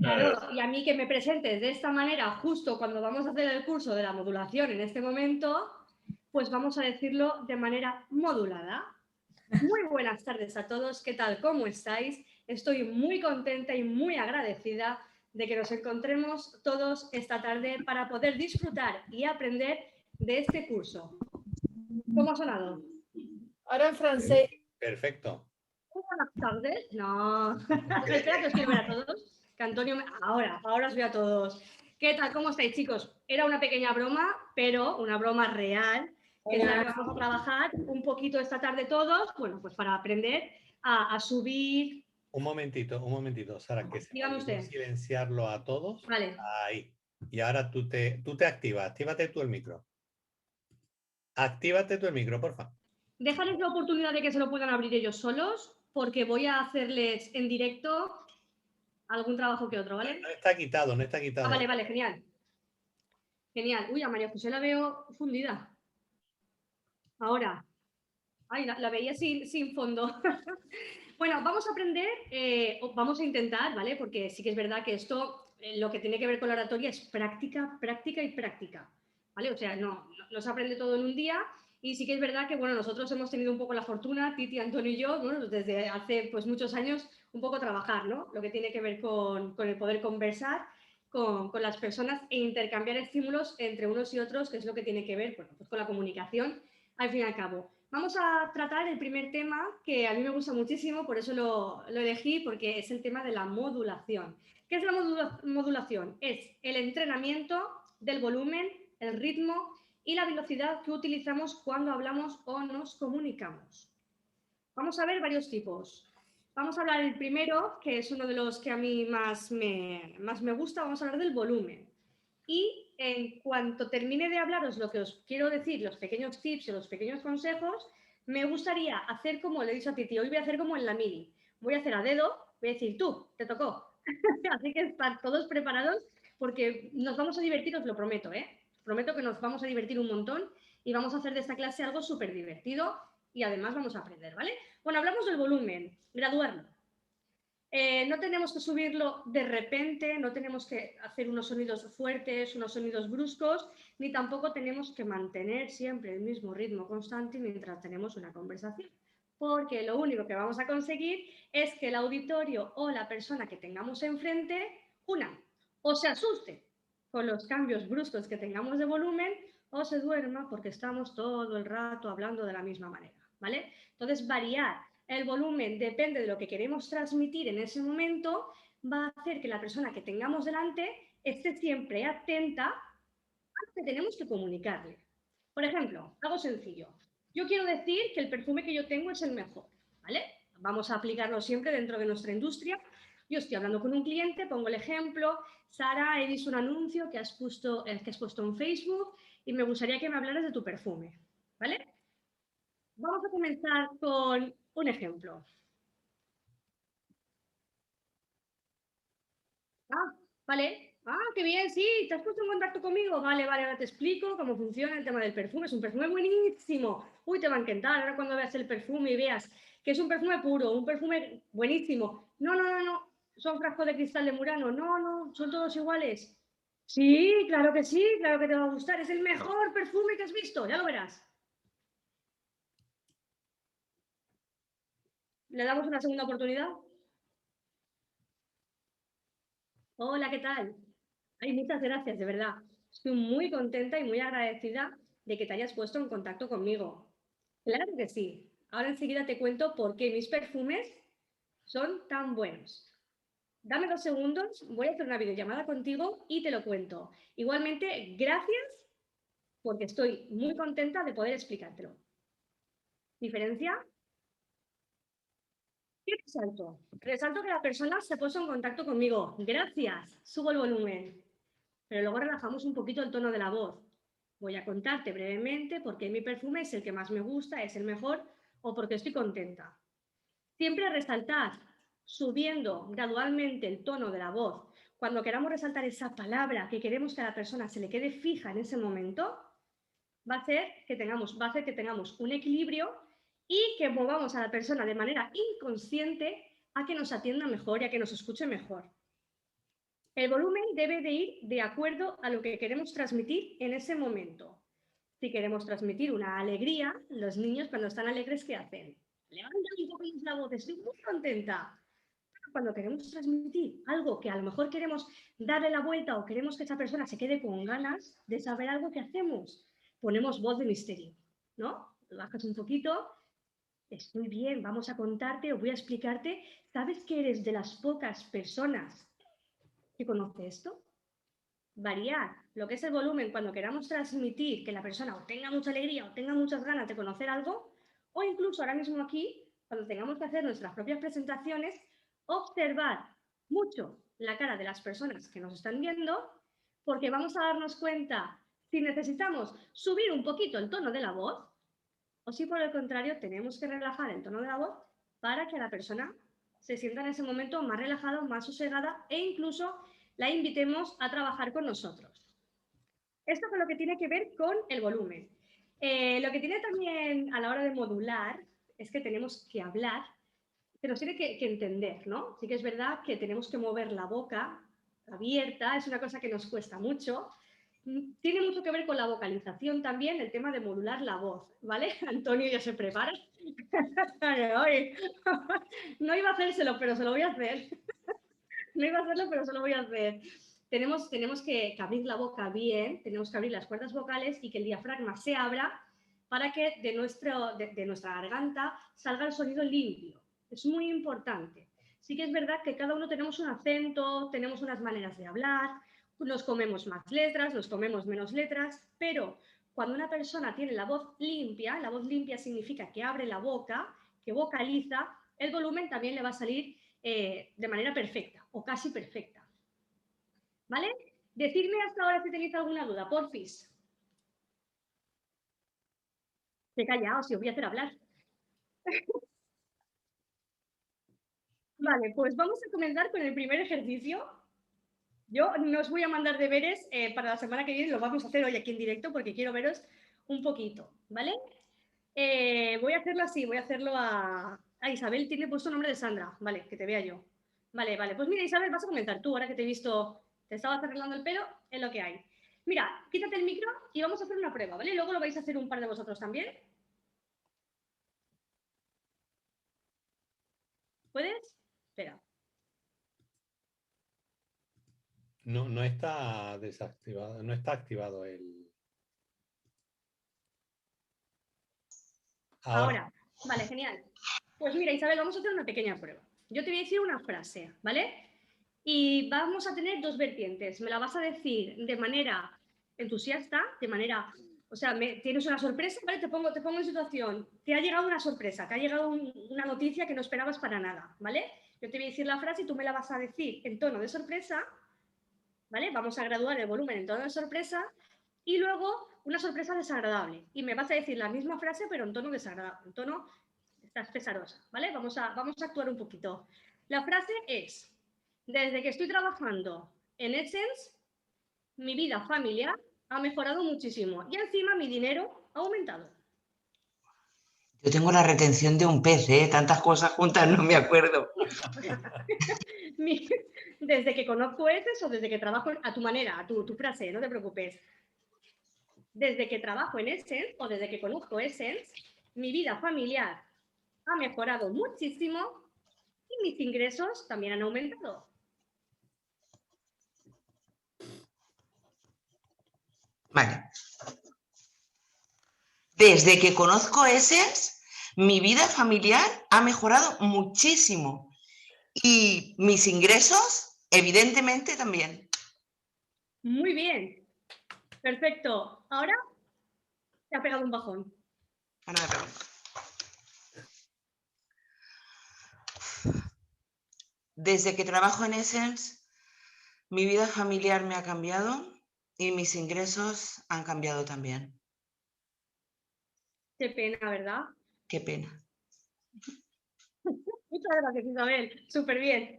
Claro, y a mí que me presentes de esta manera justo cuando vamos a hacer el curso de la modulación en este momento, pues vamos a decirlo de manera modulada. Muy buenas tardes a todos, ¿qué tal? ¿Cómo estáis? Estoy muy contenta y muy agradecida de que nos encontremos todos esta tarde para poder disfrutar y aprender de este curso. ¿Cómo ha sonado? Ahora en francés. Perfecto. Buenas tardes. No, espera que os quiero ver a todos. Que Antonio ahora os veo a todos. ¿Qué tal? ¿Cómo estáis, chicos? Era una pequeña broma, pero una broma real, que es la que vamos a trabajar un poquito esta tarde todos, bueno, pues para aprender a subir. Un momentito, Sara, que se me Dígame olvidó usted. silenciarlo a todos. Vale. Ahí. Y ahora tú te activas. Actívate tú el micro. Actívate tú el micro, porfa. Déjales la oportunidad de que se lo puedan abrir ellos solos, porque voy a hacerles en directo algún trabajo que otro, ¿vale? No está quitado, no está quitado. Ah, vale, genial. Genial. Uy, a María José la veo fundida. Ahora. Ay, la veía sin fondo. Bueno, vamos a aprender, vamos a intentar, ¿vale? Porque sí que es verdad que esto, lo que tiene que ver con la oratoria es práctica, práctica y práctica, ¿vale? O sea, no se aprende todo en un día y sí que es verdad que, bueno, nosotros hemos tenido un poco la fortuna, Titi, Antonio y yo, bueno, desde hace pues muchos años, un poco trabajar, ¿no? Lo que tiene que ver con el poder conversar con las personas e intercambiar estímulos entre unos y otros, que es lo que tiene que ver, bueno, pues con la comunicación, al fin y al cabo. Vamos a tratar el primer tema que a mí me gusta muchísimo, por eso lo elegí, porque es el tema de la modulación. ¿Qué es la modulación? Es el entrenamiento del volumen, el ritmo y la velocidad que utilizamos cuando hablamos o nos comunicamos. Vamos a ver varios tipos. Vamos a hablar el primero, que es uno de los que a mí más me gusta, vamos a hablar del volumen. Y en cuanto termine de hablaros lo que os quiero decir, los pequeños tips y los pequeños consejos, me gustaría hacer como le he dicho a Titi, hoy voy a hacer como en la mili. Voy a hacer a dedo, voy a decir, tú, te tocó. Así que estar todos preparados porque nos vamos a divertir, os lo prometo, ¿eh? Os prometo que nos vamos a divertir un montón y vamos a hacer de esta clase algo súper divertido y además vamos a aprender, ¿vale? Bueno, hablamos del volumen, graduarlo. No tenemos que subirlo de repente, no tenemos que hacer unos sonidos fuertes, unos sonidos bruscos, ni tampoco tenemos que mantener siempre el mismo ritmo constante mientras tenemos una conversación. Porque lo único que vamos a conseguir es que el auditorio o la persona que tengamos enfrente, o se asuste con los cambios bruscos que tengamos de volumen, o se duerma porque estamos todo el rato hablando de la misma manera, ¿vale? Entonces, variar el volumen depende de lo que queremos transmitir en ese momento, va a hacer que la persona que tengamos delante esté siempre atenta a lo que tenemos que comunicarle. Por ejemplo, algo sencillo. Yo quiero decir que el perfume que yo tengo es el mejor, ¿vale? Vamos a aplicarlo siempre dentro de nuestra industria. Yo estoy hablando con un cliente, pongo el ejemplo, Sara, he visto un anuncio que has puesto en Facebook y me gustaría que me hablaras de tu perfume, ¿vale? Vamos a comenzar con un ejemplo. Ah, vale. Ah, qué bien, sí, te has puesto en contacto conmigo. Vale, ahora te explico cómo funciona el tema del perfume. Es un perfume buenísimo. Uy, te va a encantar. Ahora cuando veas el perfume y veas que es un perfume puro, un perfume buenísimo. No. Son frascos de cristal de Murano. No, son todos iguales. Sí, claro que sí, claro que te va a gustar. Es el mejor perfume que has visto, ya lo verás. ¿Le damos una segunda oportunidad? Hola, ¿qué tal? Ay, muchas gracias, de verdad. Estoy muy contenta y muy agradecida de que te hayas puesto en contacto conmigo. Claro que sí. Ahora enseguida te cuento por qué mis perfumes son tan buenos. Dame 2 segundos, voy a hacer una videollamada contigo y te lo cuento. Igualmente, gracias porque estoy muy contenta de poder explicártelo. ¿Diferencia? ¿Qué resalto? Resalto que la persona se puso en contacto conmigo. Gracias. Subo el volumen. Pero luego relajamos un poquito el tono de la voz. Voy a contarte brevemente por qué mi perfume es el que más me gusta, es el mejor o porque estoy contenta. Siempre resaltar, subiendo gradualmente el tono de la voz. Cuando queramos resaltar esa palabra que queremos que a la persona se le quede fija en ese momento, va a hacer que tengamos un equilibrio y que movamos a la persona de manera inconsciente a que nos atienda mejor y a que nos escuche mejor. El volumen debe de ir de acuerdo a lo que queremos transmitir en ese momento. Si queremos transmitir una alegría, los niños cuando están alegres, ¿qué hacen? Levantan un poco la voz, estoy muy contenta. Cuando queremos transmitir algo que a lo mejor queremos darle la vuelta o queremos que esa persona se quede con ganas de saber algo que hacemos, ponemos voz de misterio, ¿no? Lo bajas un poquito, estoy bien, vamos a contarte o voy a explicarte. ¿Sabes que eres de las pocas personas que conoce esto? Variar lo que es el volumen cuando queramos transmitir que la persona o tenga mucha alegría o tenga muchas ganas de conocer algo, o incluso ahora mismo aquí, cuando tengamos que hacer nuestras propias presentaciones, observar mucho la cara de las personas que nos están viendo, porque vamos a darnos cuenta si necesitamos subir un poquito el tono de la voz o si por el contrario tenemos que relajar el tono de la voz para que la persona se sienta en ese momento más relajada, más sosegada e incluso la invitemos a trabajar con nosotros. Esto es lo que tiene que ver con el volumen. Lo que tiene también a la hora de modular es que tenemos que hablar, que nos tiene que entender, ¿no? Sí que es verdad que tenemos que mover la boca abierta, es una cosa que nos cuesta mucho. Tiene mucho que ver con la vocalización también, el tema de modular la voz, ¿vale? Antonio ya se prepara. No iba a hacérselo, pero se lo voy a hacer. No iba a hacerlo, pero se lo voy a hacer. Tenemos que abrir la boca bien, tenemos que abrir las cuerdas vocales y que el diafragma se abra para que de nuestra garganta salga el sonido limpio. Es muy importante. Sí que es verdad que cada uno tenemos un acento, tenemos unas maneras de hablar, nos comemos más letras, nos comemos menos letras, pero cuando una persona tiene la voz limpia significa que abre la boca, que vocaliza, el volumen también le va a salir de manera perfecta o casi perfecta. ¿Vale? Decidme hasta ahora si tenéis alguna duda, porfis. He callado, si os voy a hacer hablar. Vale, pues vamos a comenzar con el primer ejercicio. Yo no os voy a mandar deberes para la semana que viene, lo vamos a hacer hoy aquí en directo porque quiero veros un poquito, ¿vale? Voy a hacerlo así, voy a hacerlo a Isabel, tiene puesto el nombre de Sandra, vale, que te vea yo. Vale, pues mira Isabel, vas a comenzar tú, ahora que te he visto, te estabas arreglando el pelo, es lo que hay. Mira, quítate el micro y vamos a hacer una prueba, ¿vale? Luego lo vais a hacer un par de vosotros también. ¿Puedes? Espera. No está desactivado, no está activado el... Ahora, vale, genial. Pues mira, Isabel, vamos a hacer una pequeña prueba. Yo te voy a decir una frase, ¿vale? Y vamos a tener dos vertientes. Me la vas a decir de manera entusiasta, de manera... O sea, tienes una sorpresa, ¿vale? Te pongo en situación. Te ha llegado una sorpresa, te ha llegado una noticia que no esperabas para nada, ¿vale? Yo te voy a decir la frase y tú me la vas a decir en tono de sorpresa, ¿vale? Vamos a graduar el volumen en tono de sorpresa y luego una sorpresa desagradable. Y me vas a decir la misma frase, pero en tono desagradable, en tono estás pesarosa, ¿vale? Vamos a actuar un poquito. La frase es: desde que estoy trabajando en Essence, mi vida familiar ha mejorado muchísimo y encima mi dinero ha aumentado. Yo tengo la retención de un pez, ¿eh? Tantas cosas juntas no me acuerdo. Desde que conozco Essence o desde que trabajo a tu manera, a tu frase, no te preocupes. Desde que trabajo en Essence o desde que conozco Essence, mi vida familiar ha mejorado muchísimo y mis ingresos también han aumentado. Vale. Desde que conozco Essence, mi vida familiar ha mejorado muchísimo y mis ingresos, evidentemente, también. Muy bien. Perfecto. Ahora te ha pegado un bajón. Ahora me pego. Desde que trabajo en Essence, mi vida familiar me ha cambiado y mis ingresos han cambiado también. Qué pena, ¿verdad? Qué pena. Muchas gracias, Isabel. Súper bien.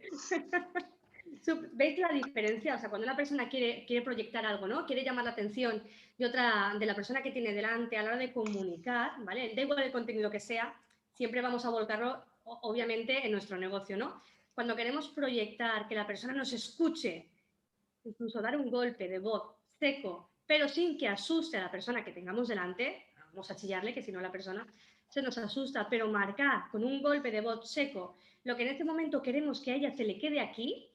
¿Veis la diferencia? O sea, cuando una persona quiere proyectar algo, ¿no? Quiere llamar la atención de la persona que tiene delante a la hora de comunicar, ¿vale? Da igual el contenido que sea, siempre vamos a volcarlo obviamente en nuestro negocio, ¿no? Cuando queremos proyectar, que la persona nos escuche, incluso dar un golpe de voz seco, pero sin que asuste a la persona que tengamos delante, vamos a chillarle, que si no la persona se nos asusta, pero marcar con un golpe de voz seco lo que en este momento queremos que a ella se le quede aquí,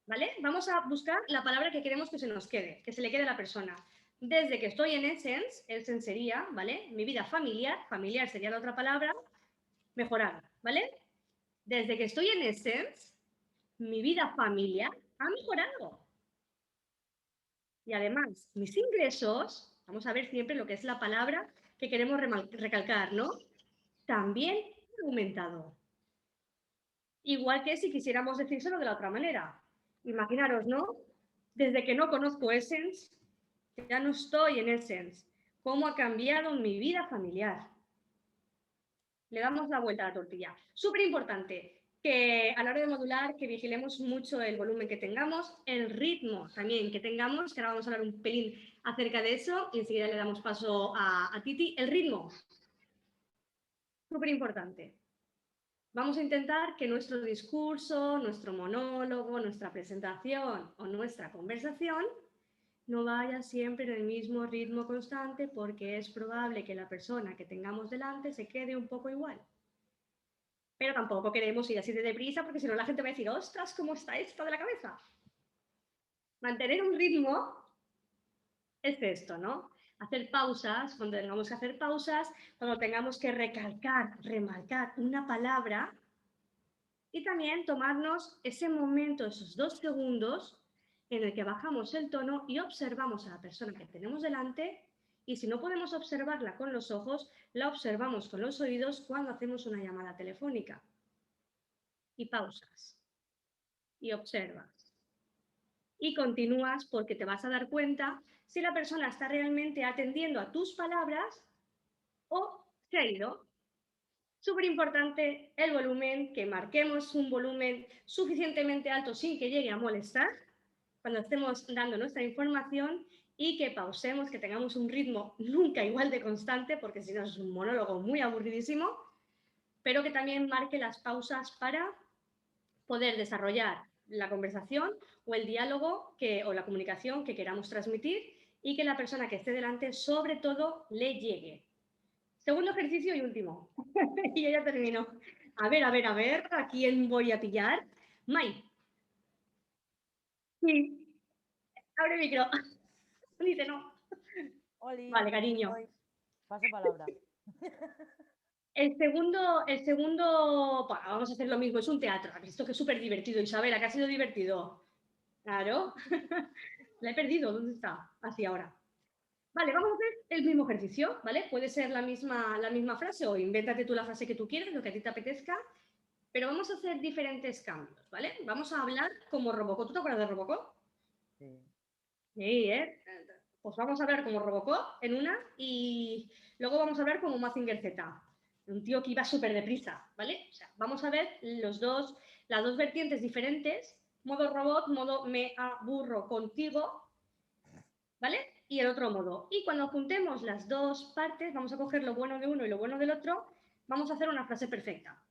¿vale? Vamos a buscar la palabra que queremos que se nos quede, que se le quede a la persona. Desde que estoy en Essence sería, ¿vale? Mi vida familiar sería la otra palabra, mejorar, ¿vale? Desde que estoy en Essence, mi vida familiar ha mejorado. Y además, mis ingresos, vamos a ver siempre lo que es la palabra que queremos recalcar, ¿no? También han aumentado. Igual que si quisiéramos decírselo de la otra manera. Imaginaros, ¿no? Desde que no conozco Essence, ya no estoy en Essence. ¿Cómo ha cambiado mi vida familiar? Le damos la vuelta a la tortilla. Súper importante que a la hora de modular, que vigilemos mucho el volumen que tengamos, el ritmo también que tengamos, que ahora vamos a hablar un pelín acerca de eso y enseguida le damos paso a Titi. El ritmo, súper importante. Vamos a intentar que nuestro discurso, nuestro monólogo, nuestra presentación o nuestra conversación no vaya siempre en el mismo ritmo constante porque es probable que la persona que tengamos delante se quede un poco igual. Pero tampoco queremos ir así de deprisa porque si no la gente va a decir, ostras, ¿cómo está esta de la cabeza? Mantener un ritmo es esto, ¿no? Hacer pausas, cuando tengamos que hacer pausas, cuando tengamos que recalcar, remarcar una palabra y también tomarnos ese momento, esos 2 segundos en el que bajamos el tono y observamos a la persona que tenemos delante y si no podemos observarla con los ojos, la observamos con los oídos cuando hacemos una llamada telefónica. Y pausas. Y observas. Y continúas porque te vas a dar cuenta si la persona está realmente atendiendo a tus palabras o se ha ido. Súper importante el volumen, que marquemos un volumen suficientemente alto sin que llegue a molestar cuando estemos dando nuestra información y que pausemos, que tengamos un ritmo nunca igual de constante, porque si no es un monólogo muy aburridísimo, pero que también marque las pausas para poder desarrollar la conversación o el diálogo o la comunicación que queramos transmitir y que la persona que esté delante, sobre todo, le llegue. Segundo ejercicio y último. Y yo ya termino. A ver, ¿a quién voy a pillar? Mai. Sí. Abre el micro. Dice no. Oli, Vale, cariño. voy. Paso palabra. El segundo, vamos a hacer lo mismo, es un teatro. ¿Has visto que es súper divertido, Isabela? ¿Que ha sido divertido? Claro. La he perdido, ¿dónde está? Así ahora. Vale, vamos a hacer el mismo ejercicio, ¿vale? Puede ser la misma frase o invéntate tú la frase que tú quieras, lo que a ti te apetezca, pero vamos a hacer diferentes cambios, ¿vale? Vamos a hablar como Robocop. ¿Tú te acuerdas de Robocop? Sí. Sí, ¿eh? Pues vamos a hablar como Robocop en una y luego vamos a hablar como Mazinger Z, un tío que iba súper deprisa, ¿vale? O sea, vamos a ver las dos vertientes diferentes, modo robot, modo me aburro contigo, ¿vale? Y el otro modo. Y cuando juntemos las dos partes, vamos a coger lo bueno de uno y lo bueno del otro, vamos a hacer una frase perfecta.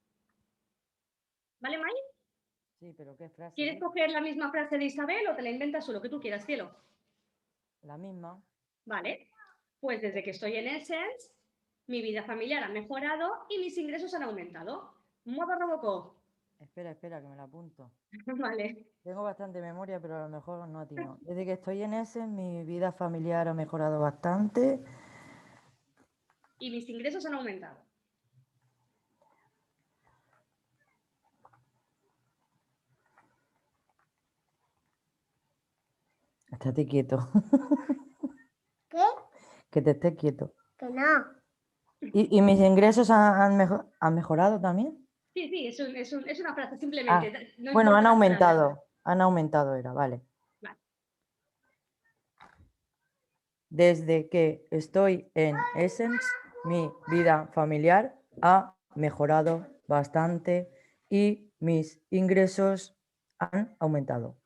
¿Vale, May? Sí, pero ¿qué frase? ¿Quieres coger la misma frase de Isabel o te la inventas o lo que tú quieras, cielo? La misma. Vale. Pues desde que estoy en Essence, mi vida familiar ha mejorado y mis ingresos han aumentado. Modo Robocop. Espera, que me la apunto. Vale. Tengo bastante memoria, pero a lo mejor no atino. Desde que estoy en ese, mi vida familiar ha mejorado bastante. Y mis ingresos han aumentado. Estate quieto. ¿Qué? Que te estés quieto. Que no. ¿Y mis ingresos han mejorado también? Sí, es una frase, simplemente. Ah, No bueno, importa han las aumentado. palabras. Han aumentado, era, vale. Vale. Desde que estoy en Essence, mi vida familiar ha mejorado bastante y mis ingresos han aumentado.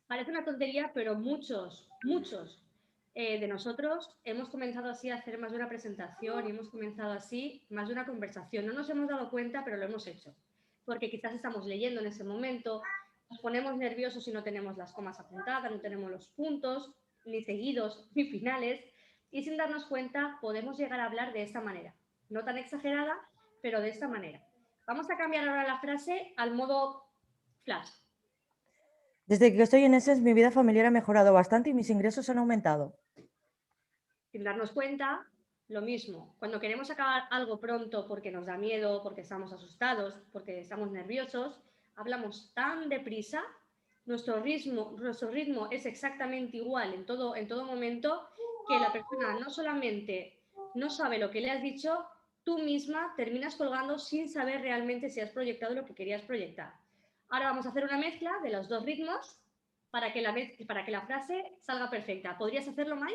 Parece una tontería, pero muchos de nosotros hemos comenzado así a hacer más de una presentación y hemos comenzado así más de una conversación. No nos hemos dado cuenta, pero lo hemos hecho. Porque quizás estamos leyendo en ese momento, nos ponemos nerviosos y no tenemos las comas apuntadas, no tenemos los puntos, ni seguidos, ni finales. Y sin darnos cuenta podemos llegar a hablar de esta manera. No tan exagerada, pero de esta manera. Vamos a cambiar ahora la frase al modo flash. Desde que estoy en Essence, mi vida familiar ha mejorado bastante y mis ingresos han aumentado. Sin darnos cuenta, lo mismo. Cuando queremos acabar algo pronto porque nos da miedo, porque estamos asustados, porque estamos nerviosos, hablamos tan deprisa, nuestro ritmo es exactamente igual en todo momento, que la persona no solamente no sabe lo que le has dicho, tú misma terminas colgando sin saber realmente si has proyectado lo que querías proyectar. Ahora vamos a hacer una mezcla de los dos ritmos para que la frase salga perfecta. ¿Podrías hacerlo, Mai?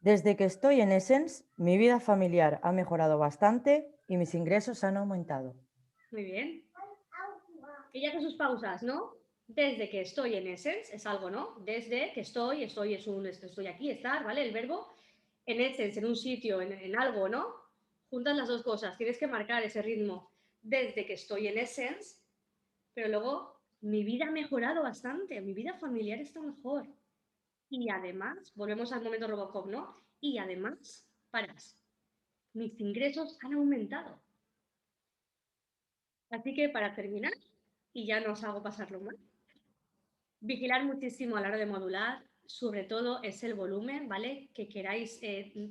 Desde que estoy en Essence, mi vida familiar ha mejorado bastante y mis ingresos han aumentado. Muy bien. Ella hace sus pausas, ¿no? Desde que estoy en Essence, es algo, ¿no? Desde que estoy aquí, estar, ¿vale? El verbo en Essence, en un sitio, en algo, ¿no? Juntas las dos cosas, tienes que marcar ese ritmo. Desde que estoy en Essence, pero luego mi vida ha mejorado bastante, mi vida familiar está mejor. Y además, volvemos al momento Robocop, ¿no? Y además, paras, mis ingresos han aumentado. Así que para terminar, y ya no os hago pasarlo mal, vigilar muchísimo a la hora de modular, sobre todo es el volumen, ¿vale? Que queráis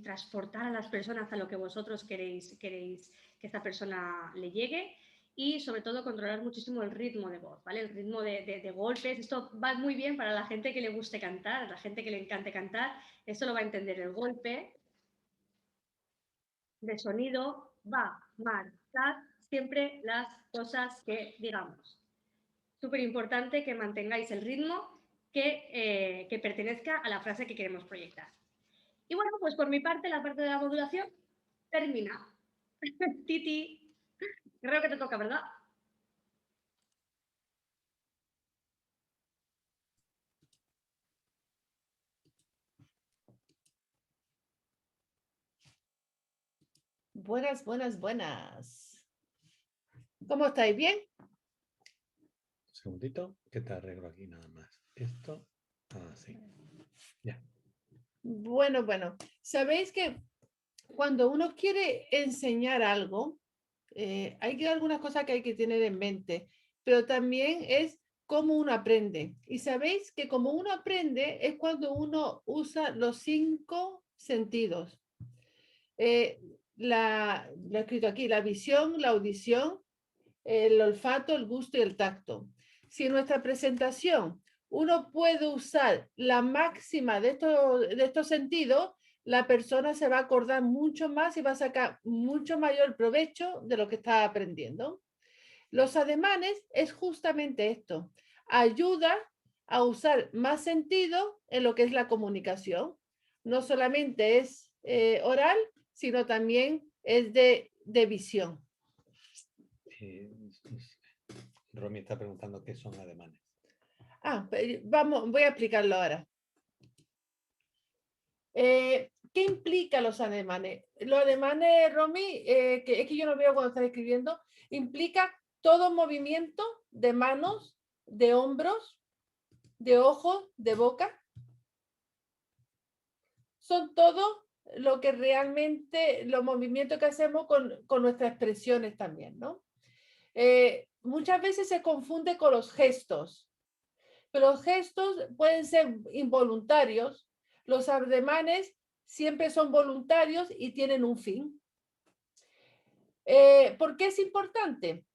transportar a las personas a lo que vosotros queréis que esta persona le llegue, y sobre todo controlar muchísimo el ritmo de voz, ¿vale? El ritmo de golpes. Esto va muy bien para la gente que le guste cantar, la gente que le encante cantar, esto lo va a entender. El golpe de sonido va a marcar siempre las cosas que digamos. Súper importante que mantengáis el ritmo que pertenezca a la frase que queremos proyectar. Y bueno, pues por mi parte, la parte de la modulación termina. Titi, creo que te toca, ¿verdad? Buenas, buenas, buenas. ¿Cómo estáis? ¿Bien? Un segundito, que te arreglo aquí nada más. Esto, así. Ya. Bueno, bueno. Sabéis que cuando uno quiere enseñar algo, hay que algunas cosas que hay que tener en mente, pero también es cómo uno aprende. Y sabéis que como uno aprende es cuando uno usa los 5 sentidos. Lo he escrito aquí, la visión, la audición, el olfato, el gusto y el tacto. Si en nuestra presentación uno puede usar la máxima de estos sentidos, la persona se va a acordar mucho más y va a sacar mucho mayor provecho de lo que está aprendiendo. Los ademanes es justamente esto. Ayuda a usar más sentido en lo que es la comunicación. No solamente es oral, sino también es de visión. Romy está preguntando qué son ademanes. Voy a explicarlo ahora. ¿Qué implica los ademanes? Los ademanes, Romy, que es que yo no veo cuando estás escribiendo, implica todo movimiento de manos, de hombros, de ojos, de boca. Son todo lo que realmente, los movimientos que hacemos con nuestras expresiones también, ¿no? Muchas veces se confunde con los gestos, pero los gestos pueden ser involuntarios. Los ademanes siempre son voluntarios y tienen un fin. ¿Por qué es importante?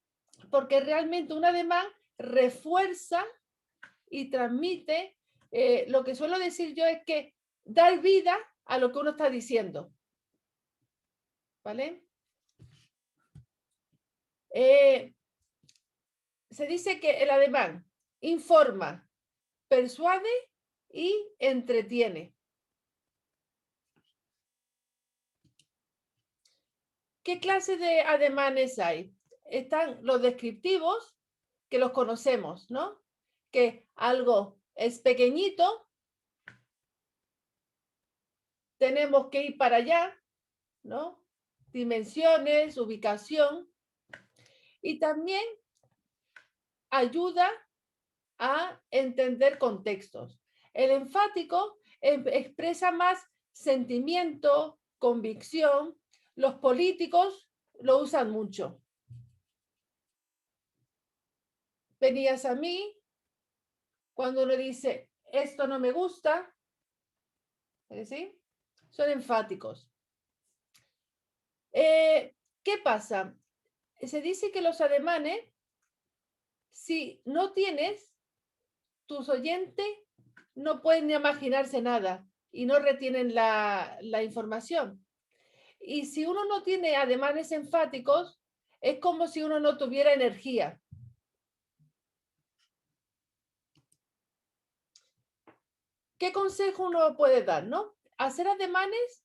Porque realmente un ademán refuerza y transmite, lo que suelo decir yo es que dar vida a lo que uno está diciendo. ¿Vale? Se dice que el ademán informa, persuade y entretiene. ¿Qué clase de ademanes hay? Están los descriptivos, que los conocemos, ¿no? Que algo es pequeñito, tenemos que ir para allá, ¿no? Dimensiones, ubicación. Y también ayuda a entender contextos. El enfático expresa más sentimiento, convicción. Los políticos lo usan mucho. Venías a mí, cuando uno dice, esto no me gusta, ¿sí? Son enfáticos. ¿Qué pasa? Se dice que los ademanes, si no tienes, tus oyentes no pueden imaginarse nada y no retienen la información. Y si uno no tiene ademanes enfáticos, es como si uno no tuviera energía. ¿Qué consejo uno puede dar, no? Hacer ademanes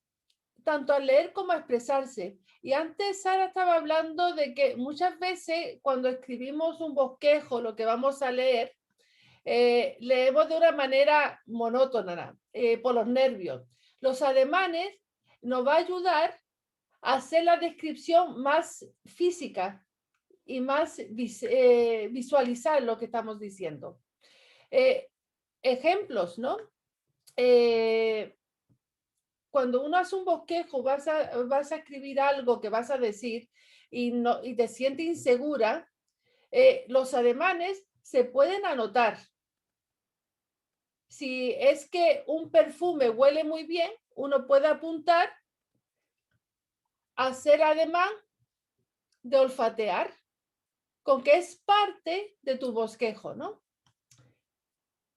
tanto al leer como a expresarse. Y antes Sara estaba hablando de que muchas veces cuando escribimos un bosquejo, lo que vamos a leer, leemos de una manera monótona, por los nervios. Los ademanes nos va a ayudar a hacer la descripción más física y más visualizar lo que estamos diciendo. Ejemplos, ¿no? Cuando uno hace un bosquejo, vas a escribir algo que vas a decir y te sientes insegura, los ademanes se pueden anotar. Si es que un perfume huele muy bien, uno puede apuntar, hacer ademán de olfatear, con que es parte de tu bosquejo, ¿no?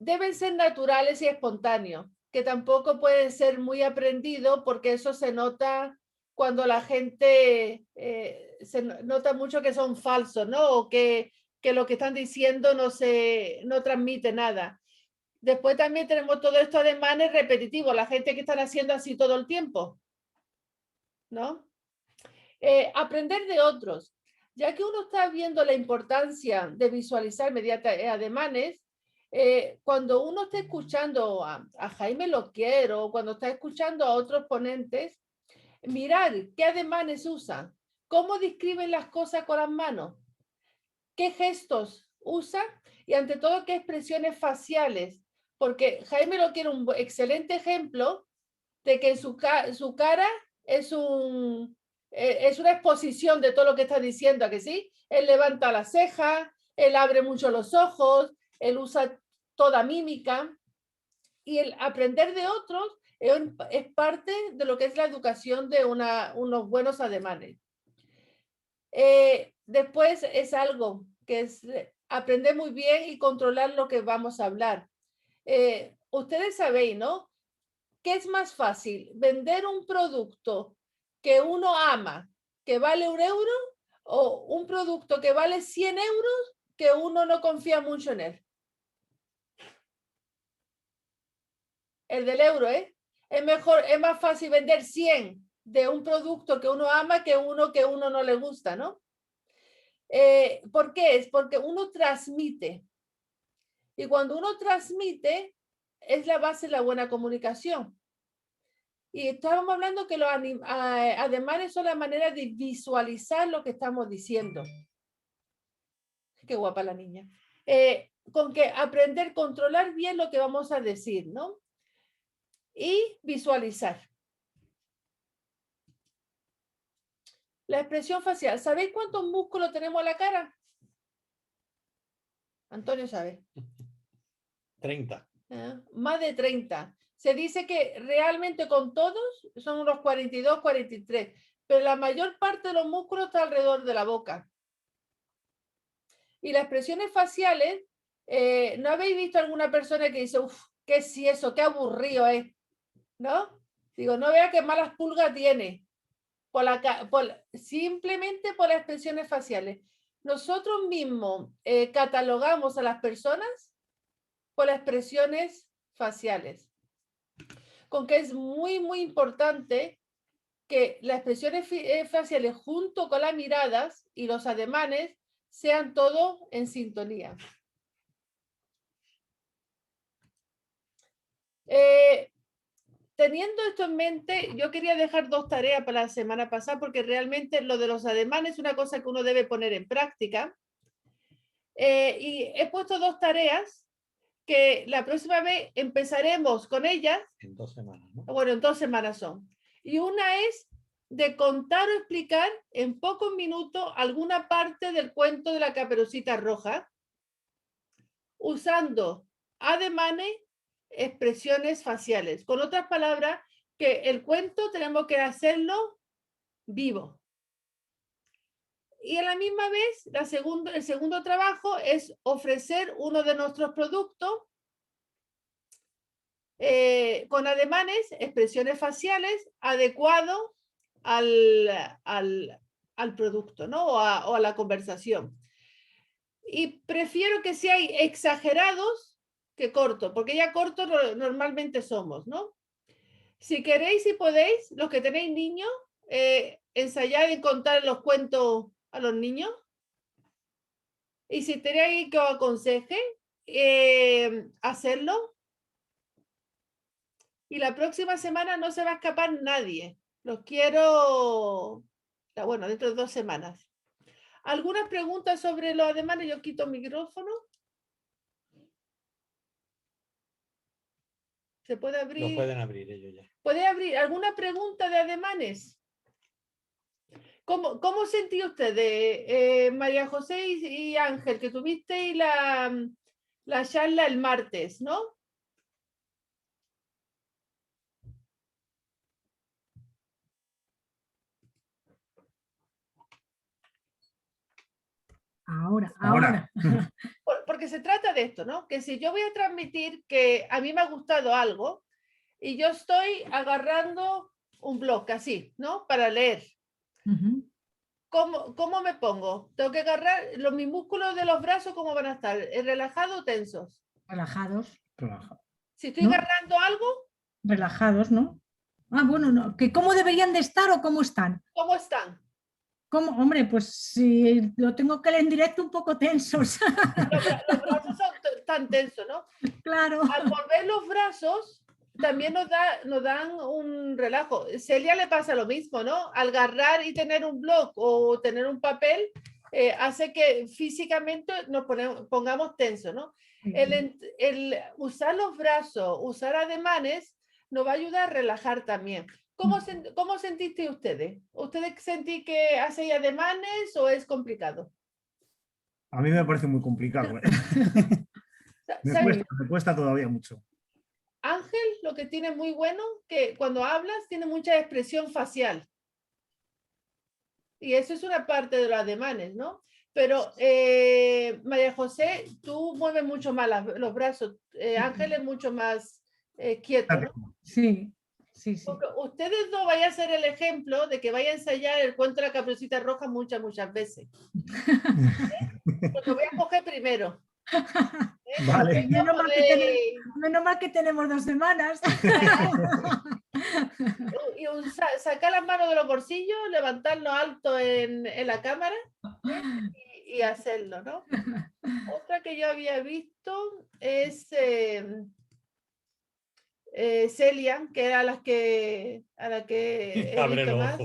Deben ser naturales y espontáneos, que tampoco pueden ser muy aprendidos porque eso se nota cuando la gente se nota mucho que son falsos, ¿no? O que lo que están diciendo no transmite nada. Después también tenemos todo esto de ademanes repetitivos, la gente que están haciendo así todo el tiempo, ¿no? Aprender de otros. Ya que uno está viendo la importancia de visualizar mediante ademanes, cuando uno está escuchando a Jaime Loquiero, cuando está escuchando a otros ponentes, mirar qué ademanes usan, cómo describen las cosas con las manos, qué gestos usan y ante todo qué expresiones faciales, porque Jaime Loquiero es un excelente ejemplo de que su cara es una exposición de todo lo que está diciendo, ¿a que sí? Él levanta la ceja, él abre mucho los ojos, él usa toda mímica y el aprender de otros es parte de lo que es la educación de unos buenos ademanes. Después es algo que es aprender muy bien y controlar lo que vamos a hablar. Ustedes sabéis, ¿no? ¿Qué es más fácil? ¿Vender un producto que uno ama, que vale 1 euro, o un producto que vale 100 euros, que uno no confía mucho en él? El del euro, ¿eh? Es más fácil vender 100 de un producto que uno ama que uno no le gusta, ¿no? ¿Por qué? Es porque uno transmite. Y cuando uno transmite, es la base de la buena comunicación. Y estábamos hablando que los ademanes son la manera de visualizar lo que estamos diciendo. Qué guapa la niña. Con que aprender, controlar bien lo que vamos a decir, ¿no? Y visualizar. La expresión facial. ¿Sabéis cuántos músculos tenemos en la cara? Antonio sabe. 30. Más de 30. Se dice que realmente con todos son unos 42, 43, pero la mayor parte de los músculos está alrededor de la boca. Y las expresiones faciales, ¿no habéis visto alguna persona que dice, uff, qué si eso, qué aburrido es? ¿No? Digo, no vea qué malas pulgas tiene. Simplemente por las expresiones faciales. Nosotros mismos catalogamos a las personas por las expresiones faciales. Con que es muy, muy importante que las expresiones faciales junto con las miradas y los ademanes sean todo en sintonía. teniendo esto en mente, yo quería dejar 2 tareas para la semana pasada, porque realmente lo de los ademanes es una cosa que uno debe poner en práctica. Y he puesto 2 tareas que la próxima vez empezaremos con ellas. En 2 semanas, ¿no? Bueno, en 2 semanas son. Y una es de contar o explicar en pocos minutos alguna parte del cuento de la Caperucita Roja, usando ademanes, expresiones faciales. Con otras palabras, que el cuento tenemos que hacerlo vivo. Y a la misma vez, el segundo trabajo es ofrecer uno de nuestros productos con ademanes, expresiones faciales adecuado al producto, ¿no? O a la conversación. Y prefiero que sean exagerados que cortos, porque ya cortos normalmente somos, ¿no? Si queréis y podéis, los que tenéis niños, ensayar en contar los cuentos a los niños. Y si tenéis alguien que os aconseje, hacerlo. Y la próxima semana no se va a escapar nadie. Los quiero, bueno, dentro de 2 semanas. ¿Algunas preguntas sobre los ademanes? Yo quito el micrófono. ¿Se puede abrir? Lo pueden abrir ellos ya. ¿Puede abrir alguna pregunta de ademanes? ¿Cómo sentí ustedes, María José y Ángel, que tuvisteis la charla el martes, ¿no? Ahora. Porque se trata de esto, ¿no? Que si yo voy a transmitir que a mí me ha gustado algo y yo estoy agarrando un blog así, ¿no? Para leer. ¿Cómo me pongo? Tengo que agarrar mis músculos de los brazos, ¿cómo van a estar? ¿Relajados o tensos? Relajados. Si estoy ¿No? agarrando algo, Relajados, ¿no? Bueno, no. ¿Que cómo deberían de estar o cómo están? ¿cómo están? ¿Cómo? Hombre, pues si lo tengo que leer en directo, un poco tensos. Los brazos son tan tensos, ¿no? Claro. Al mover los brazos, también nos dan un relajo. Celia le pasa lo mismo, ¿no? Al agarrar y tener un blog o tener un papel, hace que físicamente nos pongamos tensos, ¿no? El usar los brazos, usar ademanes, nos va a ayudar a relajar también. ¿Cómo sentiste ustedes? ¿Ustedes sentí que hacéis ademanes o es complicado? A mí me parece muy complicado. Me cuesta todavía mucho. Ángel, lo que tiene muy bueno, que cuando hablas tiene mucha expresión facial. Y eso es una parte de los ademanes, ¿no? Pero María José, tú mueves mucho más los brazos. Ángel es mucho más quieto, ¿no? Sí. Porque ustedes dos vayan a ser el ejemplo de que vaya a ensayar el cuento de la Caperucita Roja muchas veces. Porque voy a coger primero. Vale. Menos mal que tenemos 2 semanas. Y sacar las manos de los bolsillos, levantarlo alto en la cámara y hacerlo, ¿no? Otra que yo había visto es Celia, que era a la que he visto más.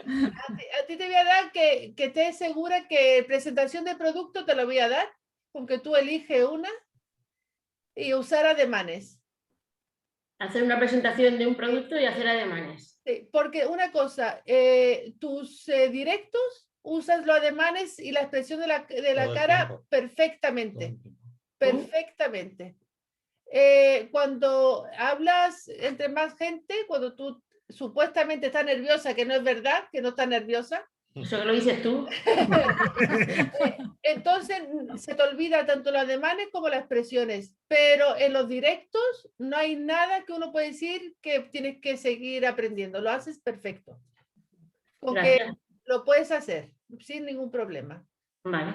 A ti te voy a dar que estés segura que presentación de producto te lo voy a dar, con que tú eliges una y usar ademanes. Hacer una presentación de un producto y hacer ademanes. Sí, porque una cosa, tus directos usas los ademanes y la expresión de la cara perfectamente. Perfectamente. Cuando hablas entre más gente, cuando tú supuestamente estás nerviosa, que no es verdad, que no estás nerviosa. Eso que lo dices tú. Entonces se te olvida tanto los ademanes como las expresiones, pero en los directos no hay nada que uno puede decir que tienes que seguir aprendiendo, lo haces perfecto. Con que lo puedes hacer sin ningún problema. Vale.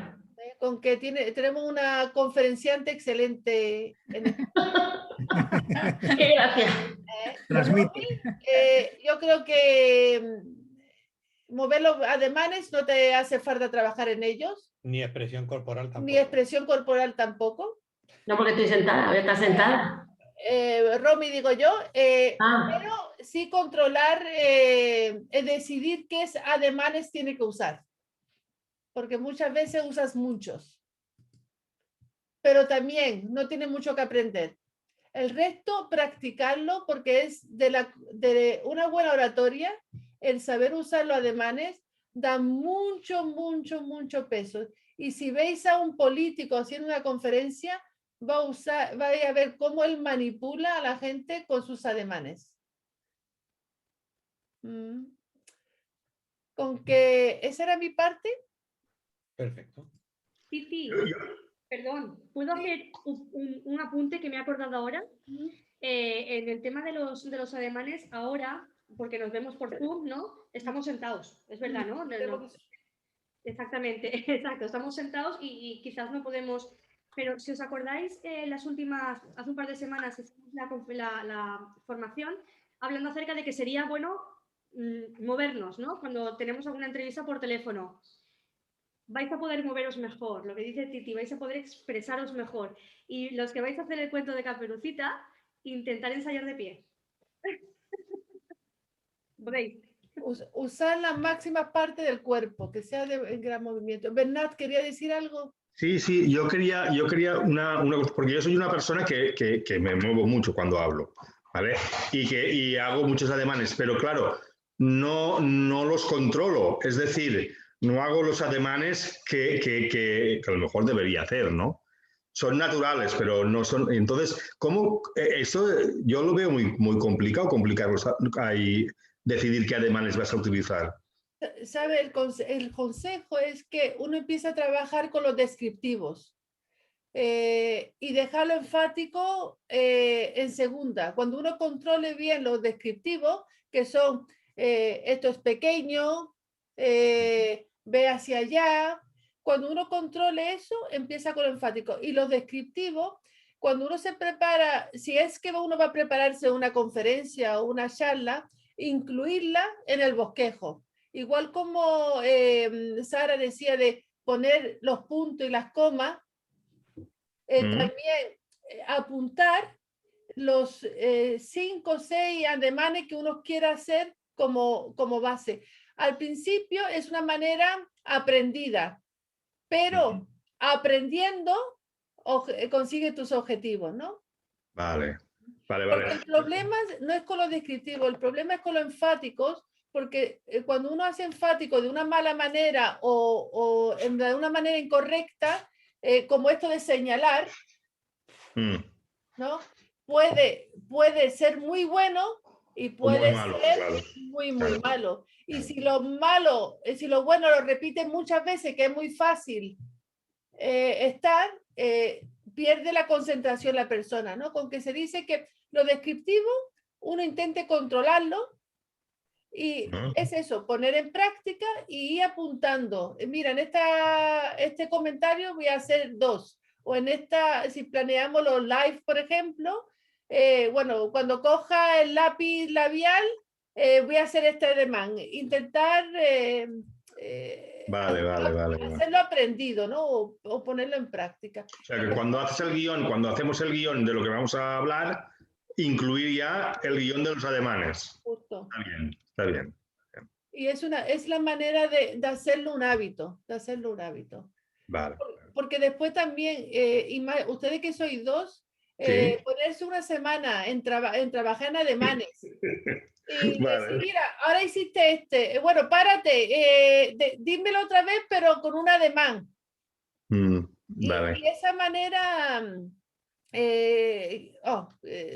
Con que tenemos una conferenciante excelente. Qué gracias. Yo creo que mover los ademanes no te hace falta trabajar en ellos. Ni expresión corporal tampoco. Ni expresión corporal tampoco. No, porque estoy sentada, voy a estar sentada. Romy, digo yo, Ah. pero sí controlar, decidir qué ademanes tiene que usar, porque muchas veces usas muchos, pero también no tiene mucho que aprender. El resto, practicarlo, porque es de una buena oratoria, el saber usar los ademanes da mucho, mucho, mucho peso. Y si veis a un político haciendo una conferencia, vais a ver cómo él manipula a la gente con sus ademanes. Con que esa era mi parte. Perfecto. Titi, perdón, ¿puedo hacer un apunte que me he acordado ahora? En el tema de los ademanes, ahora, porque nos vemos por Zoom, ¿no? Estamos sentados, es verdad, ¿no? Exactamente, exacto, estamos sentados y quizás no podemos, pero si os acordáis, hace un par de semanas hicimos la formación hablando acerca de que sería bueno movernos, ¿no? Cuando tenemos alguna entrevista por teléfono. Vais a poder moveros mejor, lo que dice Titi, vais a poder expresaros mejor. Y los que vais a hacer el cuento de Caperucita, intentar ensayar de pie. ¿Podéis? Usar la máxima parte del cuerpo, que sea de gran movimiento. Bernat, ¿quería decir algo? Sí, sí, yo quería una cosa, porque yo soy una persona que me muevo mucho cuando hablo, ¿vale? Y hago muchos ademanes, pero claro, no los controlo, es decir, no hago los ademanes que a lo mejor debería hacer, ¿no? Son naturales, pero no son... Entonces, ¿cómo? Esto yo lo veo muy complicado, complicarlos y decidir qué ademanes vas a utilizar. ¿Sabe? El consejo es que uno empieza a trabajar con los descriptivos y dejarlo enfático en segunda. Cuando uno controle bien los descriptivos, que son esto es pequeño, ve hacia allá. Cuando uno controle eso, empieza con lo enfático. Y los descriptivos, cuando uno se prepara, si es que uno va a prepararse una conferencia o una charla, incluirla en el bosquejo. Igual como Sara decía de poner los puntos y las comas, también apuntar los 5 o 6 ademanes que uno quiera hacer como base. Al principio es una manera aprendida, pero aprendiendo consigue tus objetivos, ¿no? Vale. Porque el problema no es con los descriptivos, el problema es con los enfáticos, porque cuando uno hace enfático de una mala manera o de una manera incorrecta, como esto de señalar, ¿no? Puede ser muy bueno y puede ser muy malo. Y si lo bueno lo repite muchas veces, que es muy fácil pierde la concentración la persona, ¿no? Con que se dice que lo descriptivo uno intente controlarlo y es eso, poner en práctica y ir apuntando. Mira, en este comentario voy a hacer 2. O en si planeamos los live, por ejemplo, bueno, cuando coja el lápiz labial, voy a hacer este ademán. Intentar hacerlo aprendido, ¿no? O ponerlo en práctica. O sea, que cuando hacemos el guión de lo que vamos a hablar, incluir ya el guión de los ademanes. Justo. Está bien. Y es la manera de hacerlo un hábito, Vale. Porque después también, ustedes que sois 2, Sí. ponerse una semana en trabajar en ademanes. Y Vale. decir, mira, ahora hiciste bueno, párate, dímelo otra vez, pero con un ademán. Vale. Y esa manera,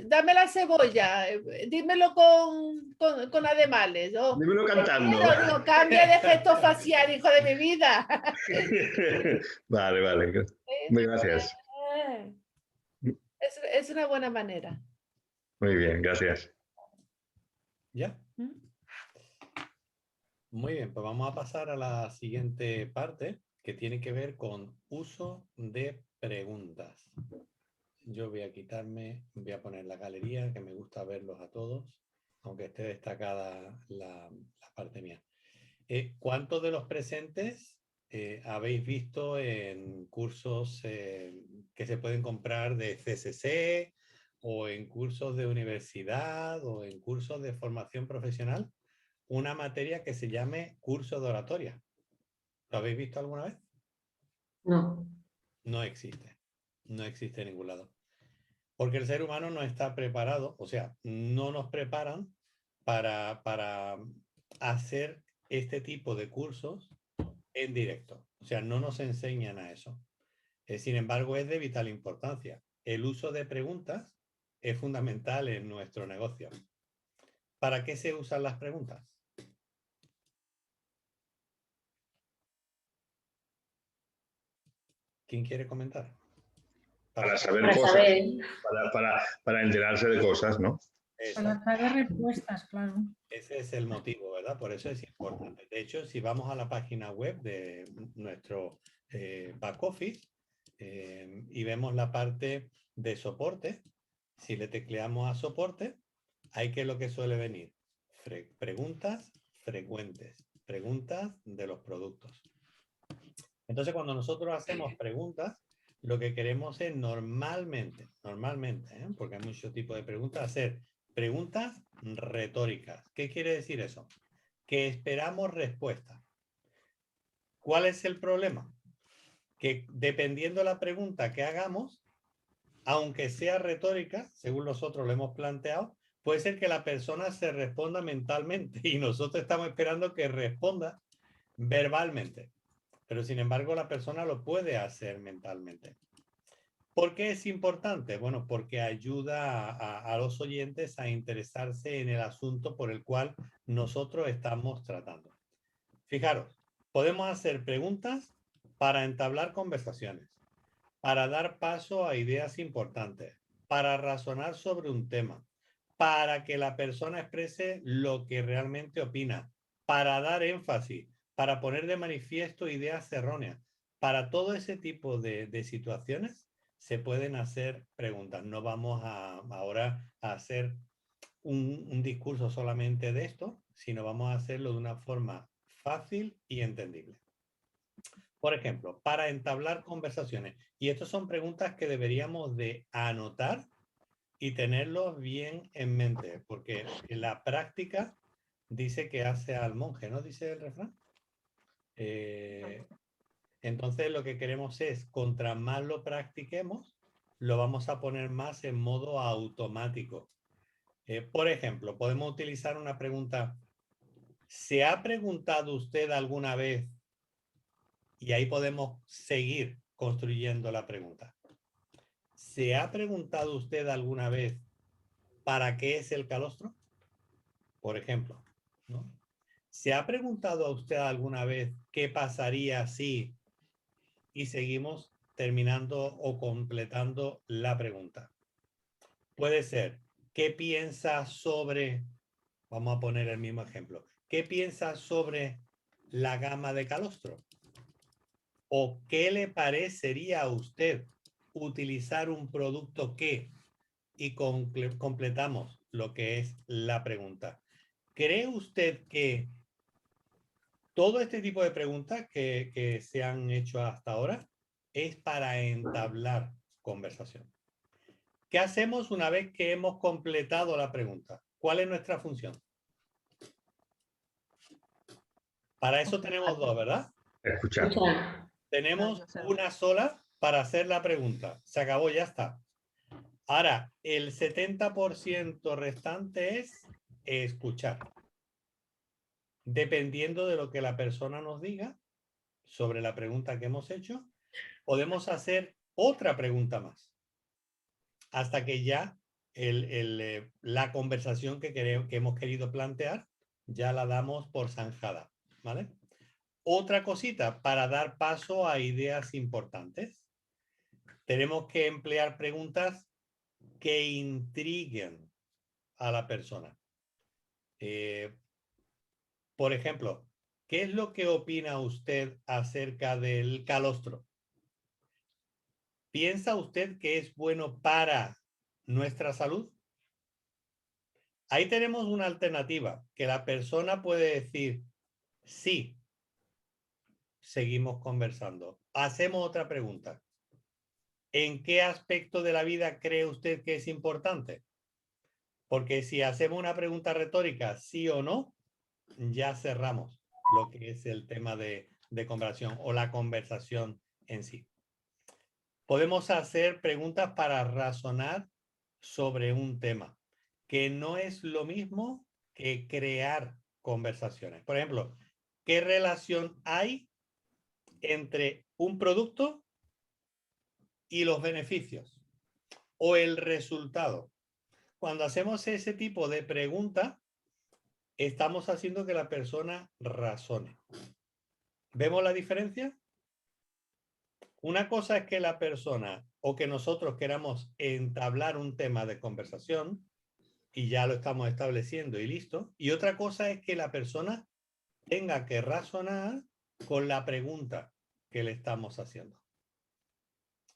dame la cebolla, dímelo con ademanes. Dímelo cantando. No cambia de gesto facial, hijo de mi vida. Vale. Muy gracias. Es una buena manera. Muy bien, gracias. ¿Ya? Muy bien, pues vamos a pasar a la siguiente parte que tiene que ver con uso de preguntas. Yo voy a poner la galería, que me gusta verlos a todos, aunque esté destacada la parte mía. ¿Cuántos de los presentes habéis visto en cursos que se pueden comprar de CSC o en cursos de universidad o en cursos de formación profesional una materia que se llame curso de oratoria. ¿Lo habéis visto alguna vez? No. No existe. No existe en ningún lado. Porque el ser humano no está preparado, o sea, no nos preparan para hacer este tipo de cursos en directo. O sea, no nos enseñan a eso. Sin embargo, es de vital importancia. El uso de preguntas es fundamental en nuestro negocio. ¿Para qué se usan las preguntas? ¿Quién quiere comentar? Para saber Para cosas, saber. para enterarse de cosas, ¿no? Para saber respuestas, claro. Ese es el motivo, ¿verdad? Por eso es importante. De hecho, si vamos a la página web de nuestro back office y vemos la parte de soporte, si le tecleamos a soporte, hay que lo que suele venir. Preguntas frecuentes, preguntas de los productos. Entonces, cuando nosotros hacemos preguntas, lo que queremos es normalmente, porque hay muchos tipos de preguntas, hacer preguntas retóricas. ¿Qué quiere decir eso? Que esperamos respuesta. ¿Cuál es el problema? Que dependiendo de la pregunta que hagamos, aunque sea retórica, según nosotros lo hemos planteado, puede ser que la persona se responda mentalmente y nosotros estamos esperando que responda verbalmente. Pero sin embargo la persona lo puede hacer mentalmente. ¿Por qué es importante? Bueno, porque ayuda a los oyentes a interesarse en el asunto por el cual nosotros estamos tratando. Fijaros, podemos hacer preguntas para entablar conversaciones, para dar paso a ideas importantes, para razonar sobre un tema, para que la persona exprese lo que realmente opina, para dar énfasis, para poner de manifiesto ideas erróneas. Para todo ese tipo de situaciones se pueden hacer preguntas. No vamos ahora a hacer un discurso solamente de esto, sino vamos a hacerlo de una forma fácil y entendible. Por ejemplo, para entablar conversaciones. Y estas son preguntas que deberíamos de anotar y tenerlos bien en mente, porque la práctica dice que hace al monje, ¿no? Dice el refrán. Entonces lo que queremos es, contra más lo practiquemos, lo vamos a poner más en modo automático. Por ejemplo, podemos utilizar una pregunta. ¿Se ha preguntado usted alguna vez? Y ahí podemos seguir construyendo la pregunta. ¿Se ha preguntado usted alguna vez para qué es el calostro? Por ejemplo, ¿no? ¿Se ha preguntado a usted alguna vez qué pasaría si? Y seguimos terminando o completando la pregunta. Puede ser, ¿qué piensa sobre? Vamos a poner el mismo ejemplo. ¿Qué piensa sobre la gama de calostro? ¿O qué le parecería a usted utilizar un producto que? Y completamos lo que es la pregunta. ¿Cree usted que todo este tipo de preguntas que se han hecho hasta ahora es para entablar conversación? ¿Qué hacemos una vez que hemos completado la pregunta? ¿Cuál es nuestra función? Para eso tenemos dos, ¿verdad? Escuchar. Tenemos una sola para hacer la pregunta. Se acabó, ya está. Ahora, el 70% restante es escuchar. Dependiendo de lo que la persona nos diga sobre la pregunta que hemos hecho, podemos hacer otra pregunta más. Hasta que ya la conversación que hemos querido plantear, ya la damos por zanjada, ¿vale? Otra cosita para dar paso a ideas importantes. Tenemos que emplear preguntas que intriguen a la persona. Por ejemplo, ¿qué es lo que opina usted acerca del calostro? ¿Piensa usted que es bueno para nuestra salud? Ahí tenemos una alternativa, que la persona puede decir, sí, seguimos conversando. Hacemos otra pregunta. ¿En qué aspecto de la vida cree usted que es importante? Porque si hacemos una pregunta retórica, sí o no, ya cerramos lo que es el tema de conversación o la conversación en sí. Podemos hacer preguntas para razonar sobre un tema, que no es lo mismo que crear conversaciones. Por ejemplo, ¿qué relación hay entre un producto y los beneficios o el resultado? Cuando hacemos ese tipo de pregunta, estamos haciendo que la persona razone. ¿Vemos la diferencia? Una cosa es que la persona o que nosotros queramos entablar un tema de conversación y ya lo estamos estableciendo y listo. Y otra cosa es que la persona tenga que razonar con la pregunta que le estamos haciendo.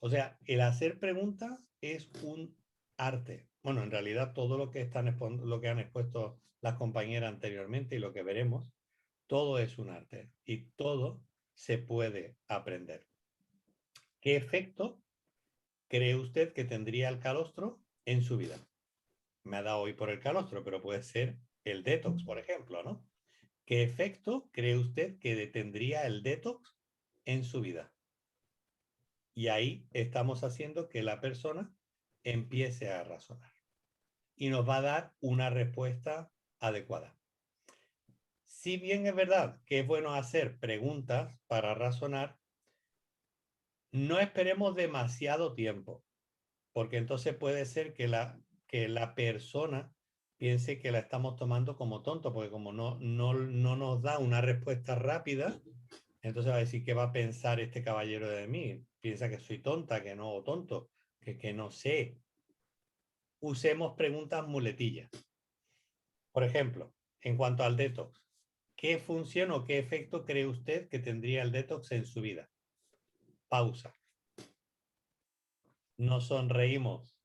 O sea, el hacer preguntas es un arte. Bueno, en realidad todo lo que han expuesto las compañeras anteriormente y lo que veremos, todo es un arte y todo se puede aprender. ¿Qué efecto cree usted que tendría el calostro en su vida? Me ha dado hoy por el calostro, pero puede ser el detox, por ejemplo, ¿no? ¿Qué efecto cree usted que tendría el detox en su vida? Y ahí estamos haciendo que la persona empiece a razonar y nos va a dar una respuesta adecuada. Si bien es verdad que es bueno hacer preguntas para razonar, no esperemos demasiado tiempo, porque entonces puede ser que la persona piense que la estamos tomando como tonto, porque como no nos da una respuesta rápida, entonces va a decir, ¿qué va a pensar este caballero de mí? Piensa que soy tonta, que no, o tonto, que no sé. Usemos preguntas muletillas. Por ejemplo, en cuanto al detox, ¿qué función o qué efecto cree usted que tendría el detox en su vida? Pausa. Nos sonreímos.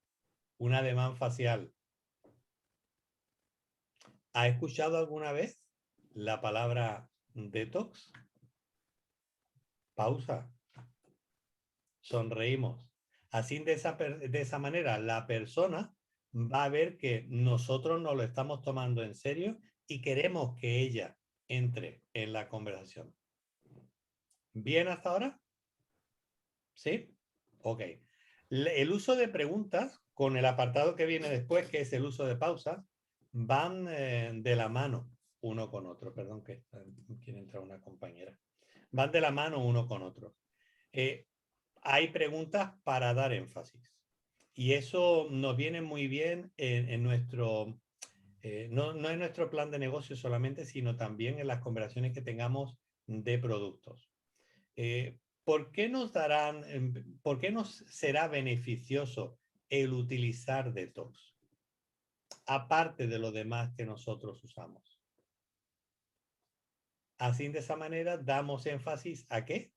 Un ademán facial. ¿Ha escuchado alguna vez la palabra detox? Pausa. Sonreímos. Así de esa manera la persona va a ver que nosotros nos lo estamos tomando en serio y queremos que ella entre en la conversación. ¿Bien hasta ahora? ¿Sí? Ok. El uso de preguntas con el apartado que viene después, que es el uso de pausas, van de la mano uno con otro. Perdón, que quiere entrar una compañera. Van de la mano uno con otro. Hay preguntas para dar énfasis. Y eso nos viene muy bien en nuestro, no en nuestro plan de negocio solamente, sino también en las conversaciones que tengamos de productos. ¿Por qué por qué nos será beneficioso el utilizar detox? Aparte de lo demás que nosotros usamos. Así de esa manera damos énfasis ¿a qué?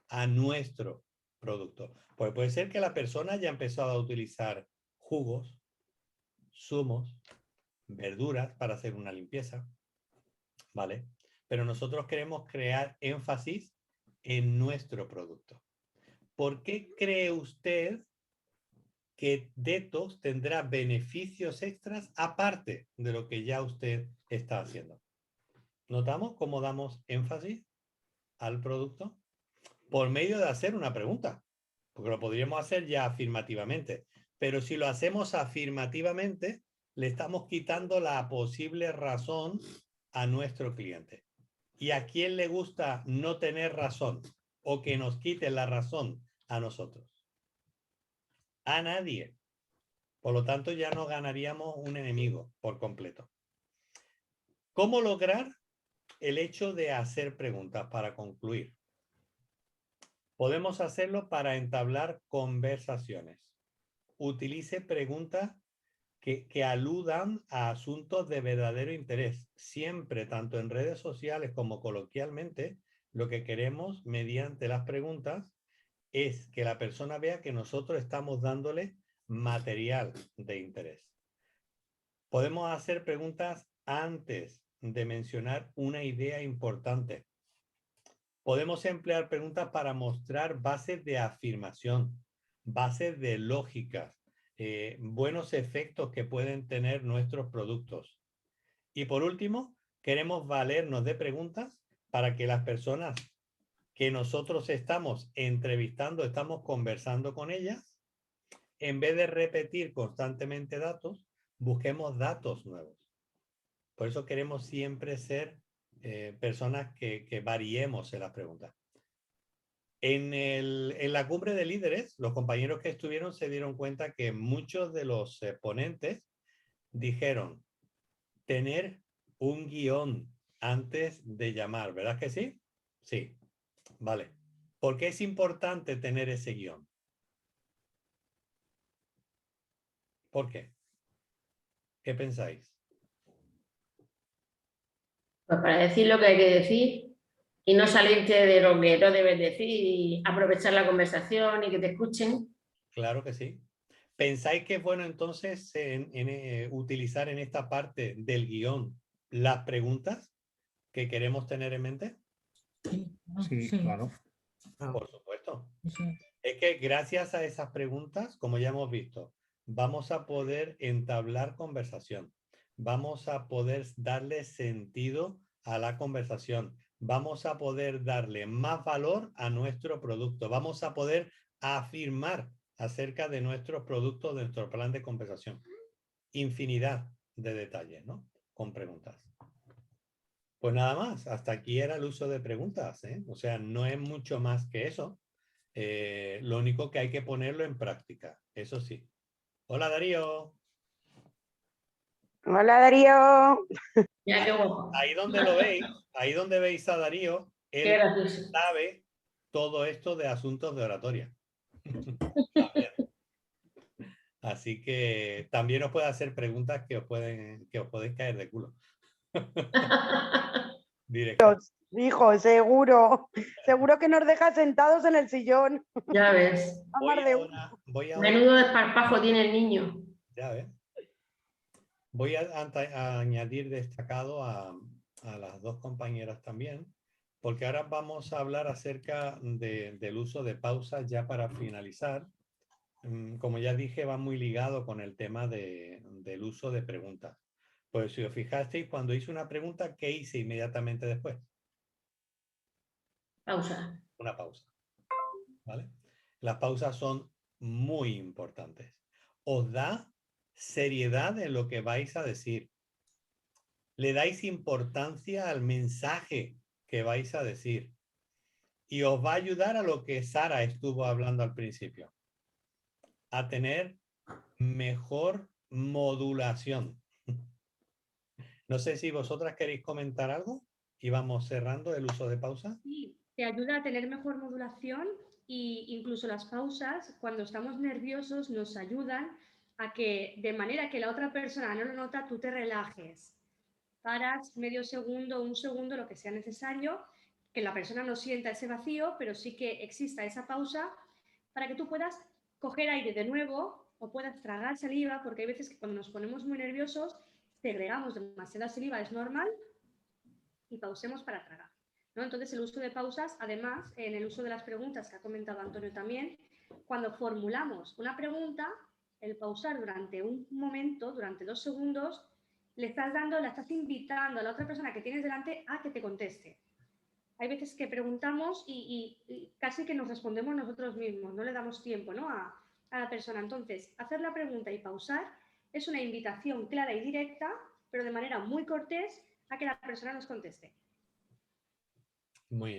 A nuestro producto. Pues puede ser que la persona haya empezado a utilizar jugos, zumos, verduras para hacer una limpieza, ¿vale? Pero nosotros queremos crear énfasis en nuestro producto. ¿Por qué cree usted que detox tendrá beneficios extras aparte de lo que ya usted está haciendo? ¿Notamos cómo damos énfasis al producto? Por medio de hacer una pregunta, porque lo podríamos hacer ya afirmativamente, pero si lo hacemos afirmativamente, le estamos quitando la posible razón a nuestro cliente. ¿Y a quién le gusta no tener razón o que nos quiten la razón a nosotros? A nadie. Por lo tanto, ya no ganaríamos un enemigo por completo. ¿Cómo lograr el hecho de hacer preguntas para concluir? Podemos hacerlo para entablar conversaciones. Utilice preguntas que aludan a asuntos de verdadero interés. Siempre, tanto en redes sociales como coloquialmente, lo que queremos mediante las preguntas es que la persona vea que nosotros estamos dándole material de interés. Podemos hacer preguntas antes de mencionar una idea importante. Podemos emplear preguntas para mostrar bases de afirmación. bases de lógicas, buenos efectos que pueden tener nuestros productos. Y por último, queremos valernos de preguntas para que las personas que nosotros estamos entrevistando, estamos conversando con ellas, en vez de repetir constantemente datos, busquemos datos nuevos. Por eso queremos siempre ser personas que variemos en las preguntas. En la cumbre de líderes, los compañeros que estuvieron se dieron cuenta que muchos de los ponentes dijeron tener un guión antes de llamar, ¿verdad que sí? Sí, vale. ¿Por qué es importante tener ese guión? ¿Por qué? ¿Qué pensáis? Pues para decir lo que hay que decir y no salirte de lo que no debes decir y aprovechar la conversación y que te escuchen. Claro que sí. ¿Pensáis que es bueno entonces utilizar en esta parte del guión las preguntas que queremos tener en mente? Sí, claro. Por supuesto. Sí. Es que gracias a esas preguntas, como ya hemos visto, vamos a poder entablar conversación. Vamos a poder darle sentido a la conversación. Vamos a poder darle más valor a nuestro producto. Vamos a poder afirmar acerca de nuestros productos, de nuestro plan de conversación. Infinidad de detalles, ¿no? Con preguntas. Pues nada más, hasta aquí era el uso de preguntas, ¿eh? O sea, no es mucho más que eso. Lo único que hay que ponerlo en práctica, eso sí. Hola, Darío. Hola Darío. Ya, qué guapo. Ahí donde lo veis, ahí donde veis a Darío, Qué él gracioso. sabe todo esto de asuntos de oratoria. Así que también os puede hacer preguntas que os pueden caer de culo. Directo. Hijo, seguro. Seguro que nos deja sentados en el sillón. Ya ves. A más de uno. Menudo desparpajo tiene el niño. Ya ves. Voy a añadir destacado a las dos compañeras también, porque ahora vamos a hablar acerca del uso de pausas ya para finalizar. Como ya dije, va muy ligado con el tema del uso de preguntas. Pues si os fijasteis, cuando hice una pregunta, ¿qué hice inmediatamente después? Pausa. Una pausa. ¿Vale? Las pausas son muy importantes. Os da seriedad en lo que vais a decir. Le dais importancia al mensaje que vais a decir. Y os va a ayudar a lo que Sara estuvo hablando al principio. A tener mejor modulación. No sé si vosotras queréis comentar algo y vamos cerrando el uso de pausa. Sí, te ayuda a tener mejor modulación e incluso las pausas, cuando estamos nerviosos, nos ayudan a que, de manera que la otra persona no lo nota, tú te relajes. Paras medio segundo, un segundo, lo que sea necesario, que la persona no sienta ese vacío, pero sí que exista esa pausa para que tú puedas coger aire de nuevo o puedas tragar saliva, porque hay veces que cuando nos ponemos muy nerviosos segregamos demasiada saliva, es normal, y pausemos para tragar, ¿no? Entonces el uso de pausas, además, en el uso de las preguntas que ha comentado Antonio también, cuando formulamos una pregunta, el pausar durante un momento, durante 2 segundos, le estás invitando a la otra persona que tienes delante a que te conteste. Hay veces que preguntamos y casi que nos respondemos nosotros mismos, no le damos tiempo, ¿no? a la persona. Entonces, hacer la pregunta y pausar es una invitación clara y directa, pero de manera muy cortés, a que la persona nos conteste. Muy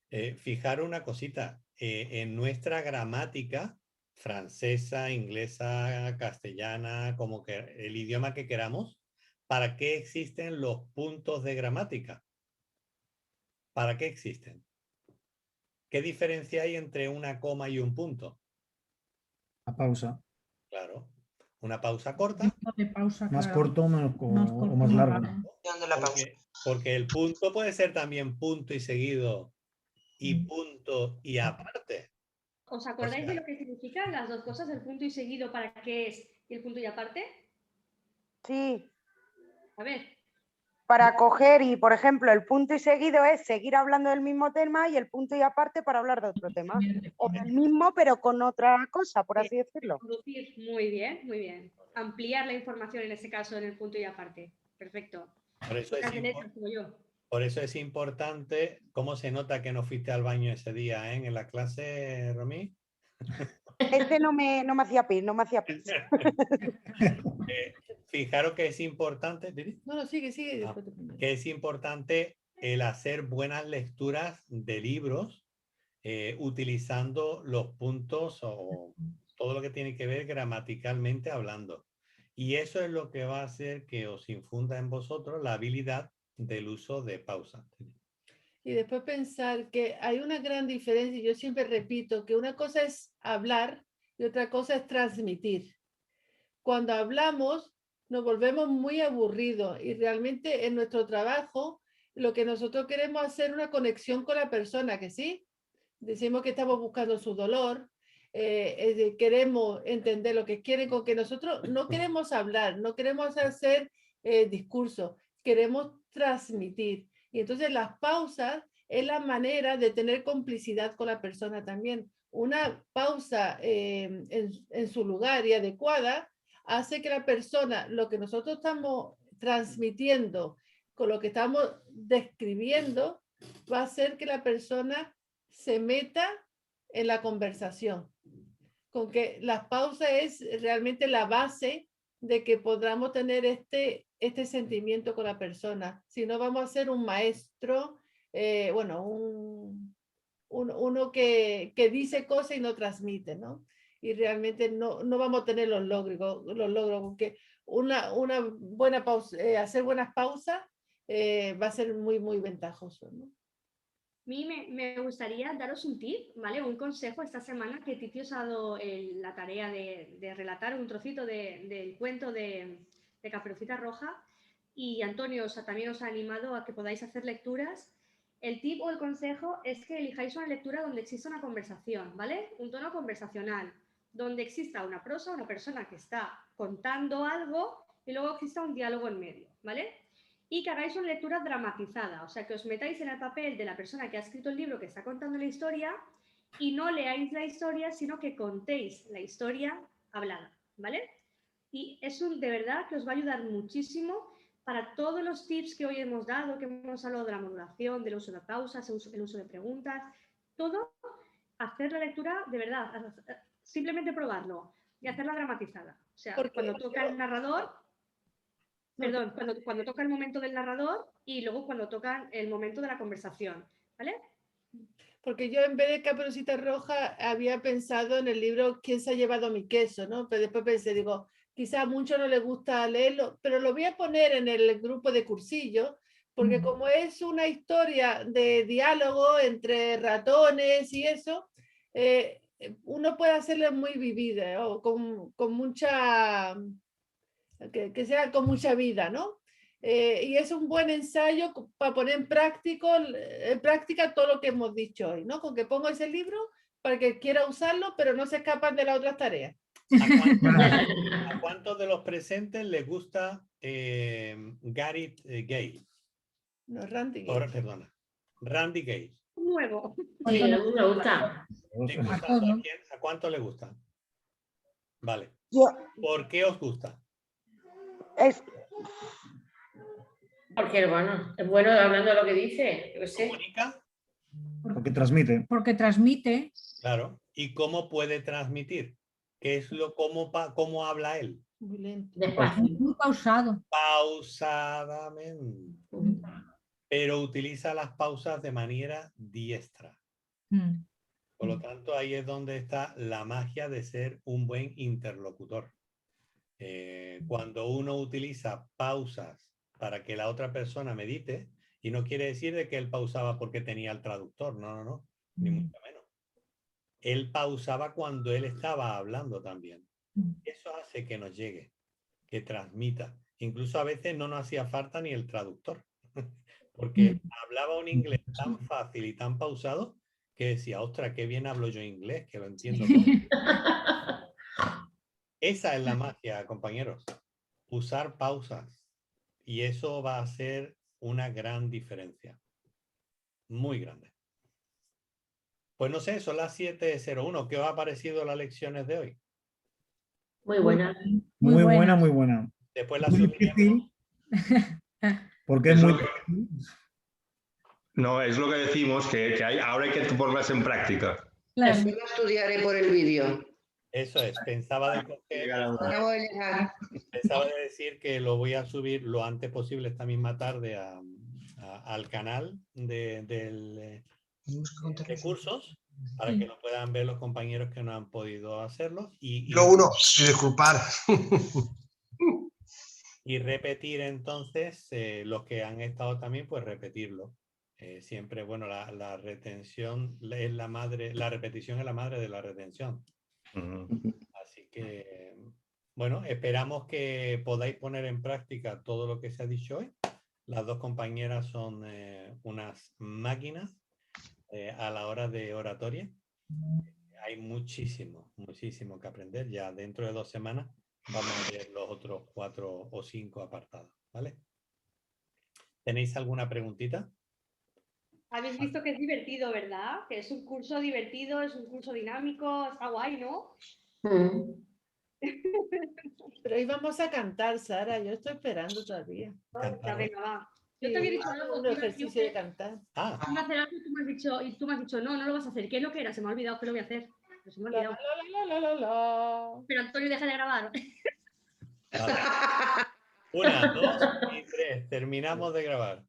bien. Fijar una cosita, en nuestra gramática francesa, inglesa, castellana, como que el idioma que queramos, ¿para qué existen los puntos de gramática? ¿Para qué existen? ¿Qué diferencia hay entre una coma y un punto? La pausa. Claro. Una pausa corta. De pausa, Más claro. corto o más largo. Porque el punto puede ser también punto y seguido y punto y aparte. ¿Os acordáis de lo que significan las dos cosas, el punto y seguido, para qué es y el punto y aparte? Sí. A ver. para coger y, por ejemplo, el punto y seguido es seguir hablando del mismo tema y el punto y aparte para hablar de otro tema. O del mismo, pero con otra cosa, por así decirlo. Conducir, muy bien, muy bien. Ampliar la información en ese caso en el punto y aparte. Perfecto. Por eso es Las letras, como yo. Por eso es importante, ¿cómo se nota que no fuiste al baño ese día, en la clase, Romy? Este no me hacía pis, no me hacía pis. Fijaros que es importante, ¿Didi? No, sigue. Que es importante el hacer buenas lecturas de libros utilizando los puntos o todo lo que tiene que ver gramaticalmente hablando. Y eso es lo que va a hacer que os infunda en vosotros la habilidad del uso de pausa. Y después pensar que hay una gran diferencia, y yo siempre repito que una cosa es hablar y otra cosa es transmitir. Cuando hablamos nos volvemos muy aburridos y realmente en nuestro trabajo lo que nosotros queremos es hacer una conexión con la persona, que sí, decimos que estamos buscando su dolor, queremos entender lo que quieren, con que nosotros no queremos hablar, no queremos hacer discursos, queremos transmitir. Y entonces las pausas es la manera de tener complicidad con la persona también. Una pausa en su lugar y adecuada hace que la persona, lo que nosotros estamos transmitiendo con lo que estamos describiendo, va a hacer que la persona se meta en la conversación. Con que las pausas es realmente la base de que podamos tener este sentimiento con la persona. Si no, vamos a ser un maestro, uno que dice cosas y no transmite, ¿no? Y realmente no vamos a tener los logros, porque una buena pausa, hacer buenas pausas va a ser muy, muy ventajoso, ¿no? A mí me gustaría daros un tip, ¿vale? Un consejo esta semana que Titi os ha dado la tarea de relatar un trocito del cuento de Caperucita Roja, y Antonio también os ha animado a que podáis hacer lecturas. El tip o el consejo es que elijáis una lectura donde exista una conversación, ¿vale? Un tono conversacional, donde exista una prosa, una persona que está contando algo y luego exista un diálogo en medio, ¿vale? Y que hagáis una lectura dramatizada, o sea, que os metáis en el papel de la persona que ha escrito el libro, que está contando la historia, y no leáis la historia, sino que contéis la historia hablada, ¿vale? Y es de verdad que os va a ayudar muchísimo para todos los tips que hoy hemos dado, que hemos hablado de la modulación, del uso de pausas, el uso de preguntas, todo, hacer la lectura de verdad, simplemente probarlo y hacerla dramatizada. O sea, cuando toca el narrador... Perdón, cuando toca el momento del narrador y luego cuando toca el momento de la conversación, ¿vale? Porque yo en vez de Caperucita Roja había pensado en el libro ¿Quién se ha llevado mi queso?, ¿no? Pero después pensé, digo, quizá a muchos no les gusta leerlo, pero lo voy a poner en el grupo de cursillo, porque como es una historia de diálogo entre ratones y eso, uno puede hacerla muy vivida, ¿no? Con mucha... Que sea con mucha vida, ¿no? Y es un buen ensayo para poner en práctica todo lo que hemos dicho hoy, ¿no? Con que pongo ese libro para que quiera usarlo, pero no se escapan de las otras tareas. ¿A cuántos de los presentes les gusta Gareth Gale? No, Randy Gale. Perdona, Randy Gale. Nuevo. Sí, a mí me gusta. ¿A cuánto le gusta? Vale. Yo, ¿Por qué os gusta? Porque es bueno hablando de lo que dice. Yo sé. ¿Comunica? Porque transmite. Porque transmite. Claro. ¿Y cómo puede transmitir? ¿Qué es cómo habla él? Muy lento. Muy pausado. Pausadamente. Pero utiliza las pausas de manera diestra. Por lo tanto, ahí es donde está la magia de ser un buen interlocutor. Cuando uno utiliza pausas para que la otra persona medite, y no quiere decir de que él pausaba porque tenía el traductor, no, ni mucho menos. Él pausaba cuando él estaba hablando también. Eso hace que nos llegue, que transmita. Incluso a veces no nos hacía falta ni el traductor, porque hablaba un inglés tan fácil y tan pausado que decía, ostras, qué bien hablo yo inglés, que lo entiendo todo. Esa es la magia, compañeros. Usar pausas. Y eso va a ser una gran diferencia. Muy grande. Pues no sé, son las 7:01. ¿Qué os ha parecido las lecciones de hoy? Muy buena. Muy buena, muy buena. Después las Muy subiremos. difícil, porque es Es muy lo que- No, es lo que decimos, que ahora hay que ponerlas en práctica. Claro. Yo lo estudiaré por el vídeo. Eso es, pensaba de Acabo de llegar. decir que lo voy a subir lo antes posible esta misma tarde al canal de cursos para que lo puedan ver los compañeros que no han podido hacerlo disculpar. y repetir entonces los que han estado también, pues repetirlo. Siempre, bueno, la retención es la madre, la repetición es la madre de la retención. Así que, bueno, esperamos que podáis poner en práctica todo lo que se ha dicho hoy. Las dos compañeras son unas máquinas a la hora de oratoria. Hay muchísimo que aprender. Ya dentro de 2 semanas vamos a ver los otros 4 o 5 apartados, ¿vale? ¿Tenéis alguna preguntita? Habéis visto que es divertido, ¿verdad? Que es un curso divertido, es un curso dinámico, está guay, ¿no? Pero hoy vamos a cantar, Sara. Yo estoy esperando todavía. Ya, venga, va. Yo Sí, te había dicho hago algo. un que iba a ejercicio decir de cantar. que iba a hacer algo y tú me has dicho, no, no lo vas a hacer. ¿Qué es lo que era? Se me ha olvidado que lo voy a hacer. Pero se me ha olvidado. Pero Antonio, deja de grabar. 1, 2 y 3. Terminamos de grabar.